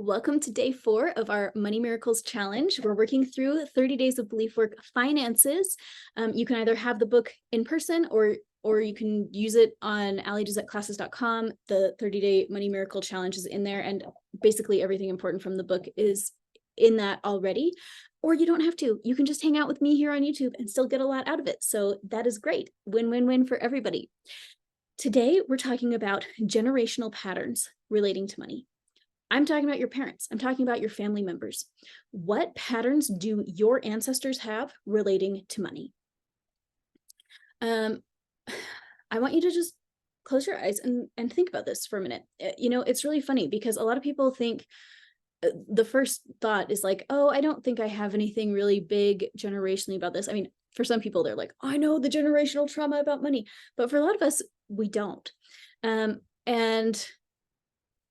Welcome to day 4 of our Money Miracles Challenge. We're working through 30 Days of Belief Work Finances. You can either have the book in person or you can use it on allydoesthatclasses.com. The 30-day Money Miracle Challenge is in there, and basically everything important from the book is in that already. Or you don't have to. You can just hang out with me here on YouTube and still get a lot out of it. So that is great. Win-win-win for everybody. Today, we're talking about generational patterns relating to money. I'm talking about your parents. I'm talking about your family members. What patterns do your ancestors have relating to money? I want you to just close your eyes and think about this for a minute. It's really funny because a lot of people think the first thought is like, oh, I don't think I have anything really big generationally about this. I mean, for some people, they're like, I know the generational trauma about money. But for a lot of us, we don't. And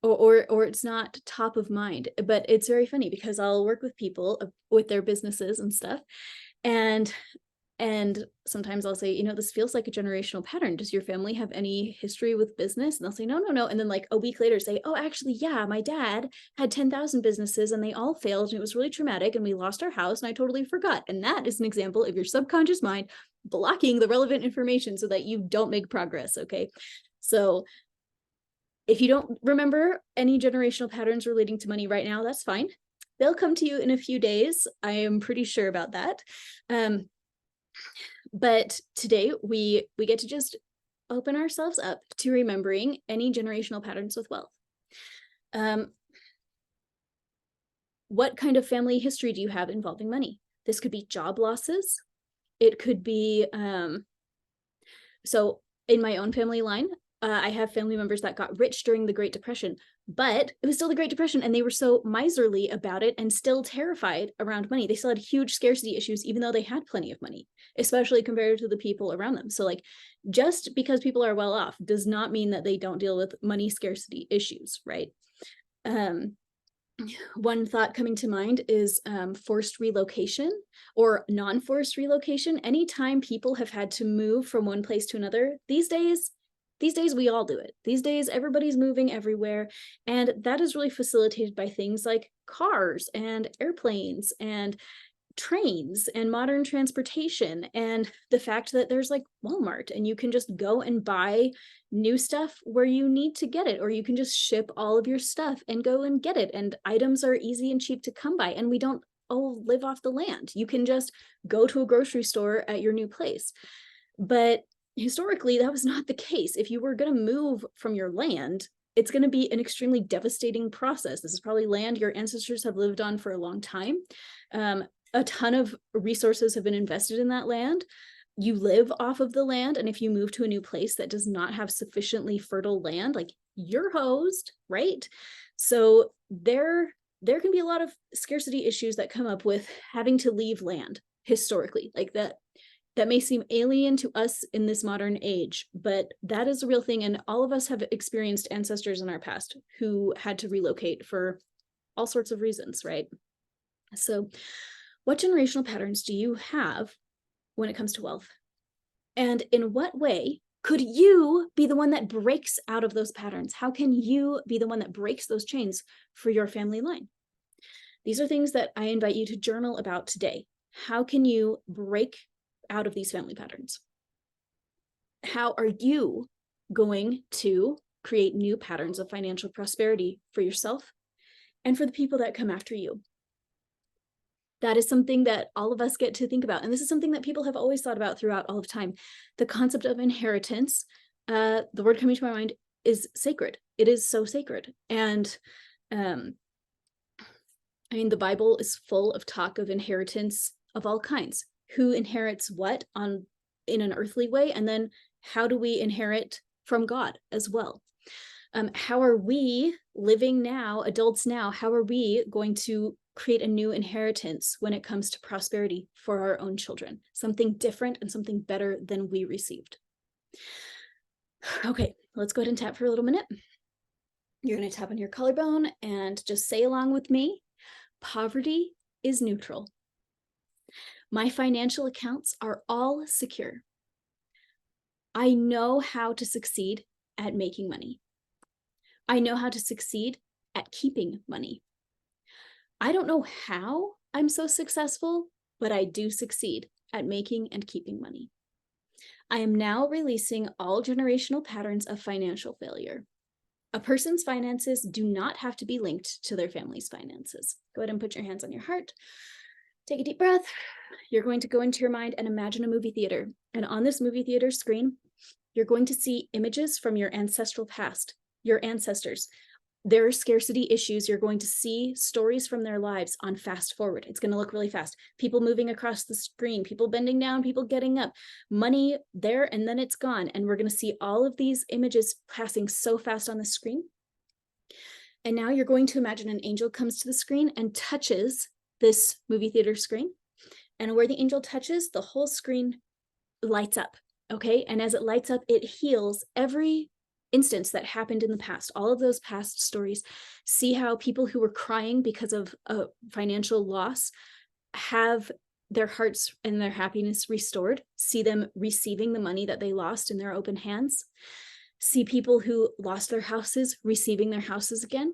or it's not top of mind. But it's very funny because I'll work with people with their businesses and stuff, and sometimes I'll say, this feels like a generational pattern. Does your family have any history with business? And they'll say, no. And then like a week later say, oh, actually, yeah, my dad had 10,000 businesses and they all failed and it was really traumatic and we lost our house and I totally forgot. And that is an example of your subconscious mind blocking the relevant information so that you don't make progress. Okay. So if you don't remember any generational patterns relating to money right now, that's fine. They'll come to you in a few days. I am pretty sure about that. But today we get to just open ourselves up to remembering any generational patterns with wealth. What kind of family history do you have involving money? This could be job losses. It could be, so in my own family line, I have family members that got rich during the Great Depression, but it was still the Great Depression and they were so miserly about it and still terrified around money. They still had huge scarcity issues, even though they had plenty of money, especially compared to the people around them. So like, just because people are well off does not mean that they don't deal with money scarcity issues, right? One thought coming to mind is forced relocation or non-forced relocation. Anytime people have had to move from one place to another these days, we all do it. These days, everybody's moving everywhere. And that is really facilitated by things like cars and airplanes and trains and modern transportation, and the fact that there's like Walmart and you can just go and buy new stuff where you need to get it, or you can just ship all of your stuff and go and get it. And items are easy and cheap to come by, and we don't live off the land. You can just go to a grocery store at your new place. But historically, that was not the case. If you were going to move from your land, it's going to be an extremely devastating process. This is probably land your ancestors have lived on for a long time. A ton of resources have been invested in that land. You live off of the land, and if you move to a new place that does not have sufficiently fertile land, like, you're hosed, right? So there can be a lot of scarcity issues that come up with having to leave land historically. Like that may seem alien to us in this modern age, but that is a real thing. And all of us have experienced ancestors in our past who had to relocate for all sorts of reasons, right? So what generational patterns do you have when it comes to wealth? And in what way could you be the one that breaks out of those patterns? How can you be the one that breaks those chains for your family line? These are things that I invite you to journal about today. How can you break out of these family patterns? How are you going to create new patterns of financial prosperity for yourself and for the people that come after you? That is something that all of us get to think about. And this is something that people have always thought about throughout all of time. The concept of inheritance, the word coming to my mind is sacred. It is so sacred. And I mean, the Bible is full of talk of inheritance of all kinds. Who inherits what in an earthly way? And then how do we inherit from God as well? How are we living now, adults now, how are we going to create a new inheritance when it comes to prosperity for our own children? Something different and something better than we received. Okay, let's go ahead and tap for a little minute. You're going to tap on your collarbone and just say along with me, poverty is neutral. My financial accounts are all secure. I know how to succeed at making money. I know how to succeed at keeping money. I don't know how I'm so successful, but I do succeed at making and keeping money. I am now releasing all generational patterns of financial failure. A person's finances do not have to be linked to their family's finances. Go ahead and put your hands on your heart. Take a deep breath. You're going to go into your mind and imagine a movie theater. And on this movie theater screen, you're going to see images from your ancestral past, your ancestors, their scarcity issues. You're going to see stories from their lives on fast forward. It's going to look really fast. People moving across the screen, people bending down, people getting up, money there, and then it's gone. And we're going to see all of these images passing so fast on the screen. And now you're going to imagine an angel comes to the screen and touches this movie theater screen. And where the angel touches, the whole screen lights up. Okay. And as it lights up, it heals every instance that happened in the past, all of those past stories. See how people who were crying because of a financial loss have their hearts and their happiness restored. See them receiving the money that they lost in their open hands. See people who lost their houses receiving their houses again.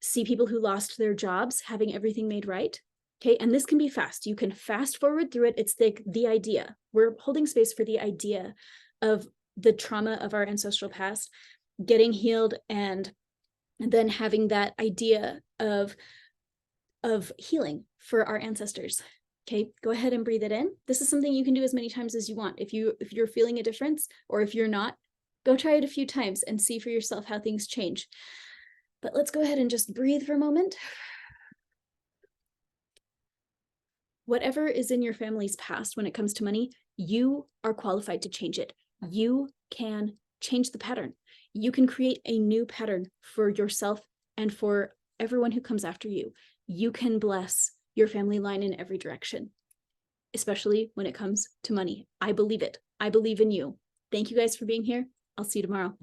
See people who lost their jobs having everything made right. Okay, and this can be fast. You can fast forward through it. It's the idea. We're holding space for the idea of the trauma of our ancestral past getting healed, and then having that idea of healing for our ancestors. Okay, go ahead and breathe it in. This is something you can do as many times as you want. If you're feeling a difference, or if you're not, go try it a few times and see for yourself how things change. But let's go ahead and just breathe for a moment. Whatever is in your family's past when it comes to money, you are qualified to change it. You can change the pattern. You can create a new pattern for yourself and for everyone who comes after you. You can bless your family line in every direction, especially when it comes to money. I believe it. I believe in you. Thank you guys for being here. I'll see you tomorrow.